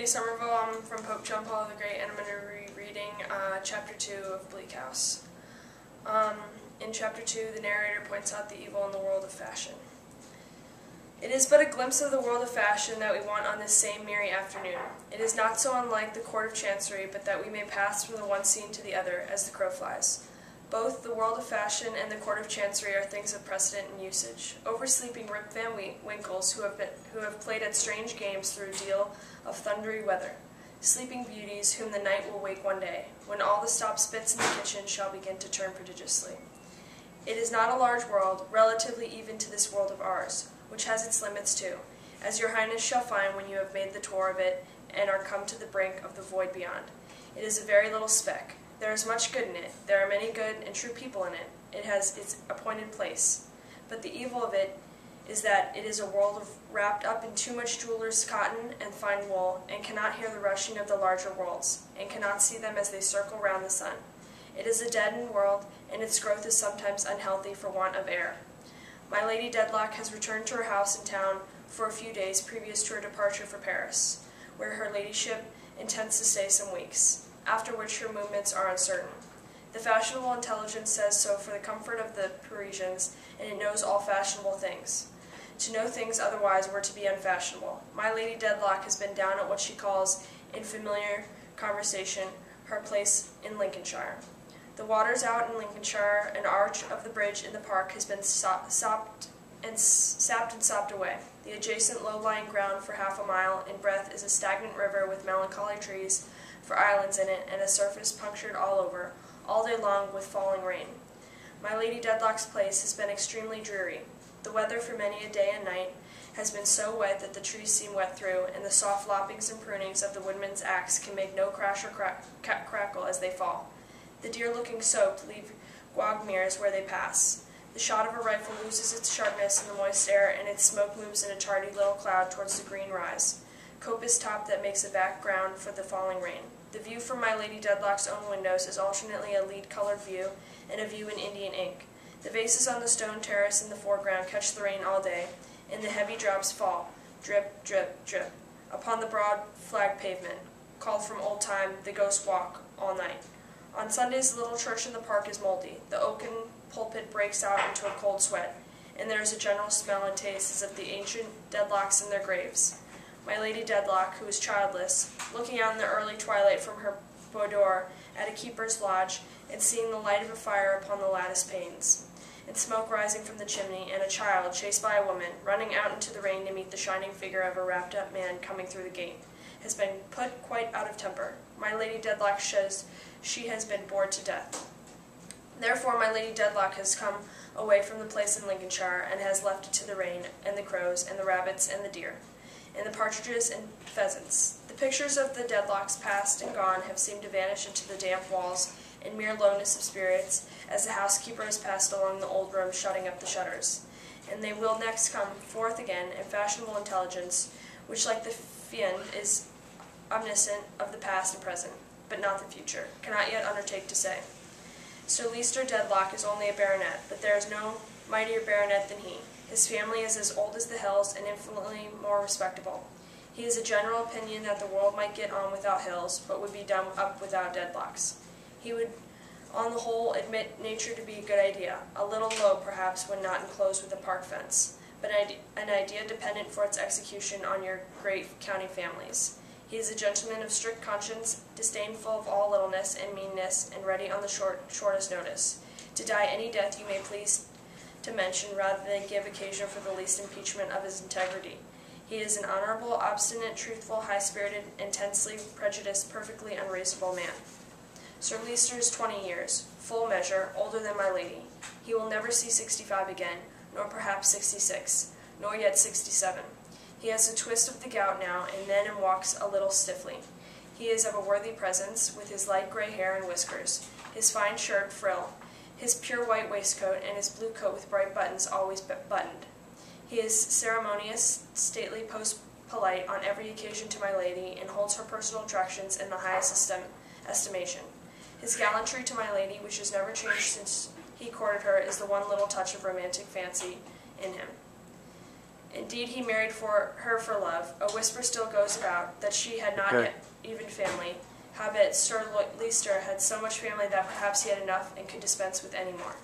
Caitie Somerville. I'm from Pope John Paul the Great, and I'm going to be reading Chapter 2 of Bleak House. In Chapter 2, the narrator points out the evil in the world of fashion. It is but a glimpse of the world of fashion that we want on this same merry afternoon. It is not so unlike the court of chancery, but that we may pass from the one scene to the other, as the crow flies. Both the world of fashion and the court of chancery are things of precedent and usage. Oversleeping Rip Van Winkles, who have played at strange games through a deal of thundery weather. Sleeping beauties, whom the night will wake one day, when all the stop spits in the kitchen shall begin to turn prodigiously. It is not a large world, relatively even to this world of ours, which has its limits too, as your highness shall find when you have made the tour of it and are come to the brink of the void beyond. It is a very little speck. There is much good in it. There are many good and true people in it. It has its appointed place. But the evil of it is that it is a world wrapped up in too much jewelers' cotton and fine wool, and cannot hear the rushing of the larger worlds, and cannot see them as they circle round the sun. It is a deadened world, and its growth is sometimes unhealthy for want of air. My Lady Dedlock has returned to her house in town for a few days previous to her departure for Paris, where her ladyship intends to stay some weeks, after which her movements are uncertain. The fashionable intelligence says so for the comfort of the Parisians, and it knows all fashionable things. To know things otherwise were to be unfashionable. My Lady Dedlock has been down at what she calls, in familiar conversation, her place in Lincolnshire. The water's out in Lincolnshire. An arch of the bridge in the park has been sapped and sopped away. The adjacent low-lying ground for half a mile in breadth is a stagnant river with melancholy trees for islands in it, and a surface punctured all over, all day long with falling rain. My Lady Dedlock's place has been extremely dreary. The weather for many a day and night has been so wet that the trees seem wet through, and the soft loppings and prunings of the woodman's axe can make no crash or crackle as they fall. The deer, looking soaked, leave quagmires where they pass. The shot of a rifle loses its sharpness in the moist air, and its smoke moves in a tardy little cloud towards the green rise, coppice top that makes a background for the falling rain. The view from My Lady Dedlock's own windows is alternately a lead-colored view and a view in Indian ink. The vases on the stone terrace in the foreground catch the rain all day, and the heavy drops fall, drip, drip, drip, upon the broad flagged pavement, called from old time the Ghost Walk, all night. On Sundays the little church in the park is moldy. The oaken pulpit breaks out into a cold sweat, and there is a general smell and taste as of the ancient Dedlocks in their graves. My Lady Dedlock, who is childless, looking out in the early twilight from her boudoir at a keeper's lodge, and seeing the light of a fire upon the lattice panes, and smoke rising from the chimney, and a child, chased by a woman, running out into the rain to meet the shining figure of a wrapped-up man coming through the gate, has been put quite out of temper. My Lady Dedlock says she has been bored to death. Therefore My Lady Dedlock has come away from the place in Lincolnshire, and has left it to the rain, and the crows, and the rabbits, and the deer, and the partridges and pheasants. The pictures of the Dedlocks past and gone have seemed to vanish into the damp walls in mere lowness of spirits, as the housekeeper has passed along the old room shutting up the shutters. And they will next come forth again in fashionable intelligence, which, like the fiend, is omniscient of the past and present, but not the future, cannot yet undertake to say. Sir Leicester Dedlock is only a baronet, but there is no mightier baronet than he. His family is as old as the hills, and infinitely more respectable. He is a general opinion that the world might get on without hills, but would be done up without Dedlocks. He would, on the whole, admit nature to be a good idea, a little low, perhaps, when not enclosed with a park fence, but an idea dependent for its execution on your great county families. He is a gentleman of strict conscience, disdainful of all littleness and meanness, and ready on the shortest notice, to die any death you may please to mention, rather than give occasion for the least impeachment of his integrity. He is an honorable, obstinate, truthful, high-spirited, intensely prejudiced, perfectly unreasonable man. Sir Leicester is 20 years, full measure, older than my lady. He will never see 65 again, nor perhaps 66, nor yet 67. He has a twist of the gout now and then, and walks a little stiffly. He is of a worthy presence, with his light gray hair and whiskers, his fine shirt frill, his pure white waistcoat, and his blue coat with bright buttons always buttoned. He is ceremonious, stately, polite on every occasion to my lady, and holds her personal attractions in the highest estimation. His gallantry to my lady, which has never changed since he courted her, is the one little touch of romantic fancy in him. Indeed, he married her for love. A whisper still goes about that she had not yet even family. Howbeit Sir Leicester had so much family that perhaps he had enough and could dispense with any more.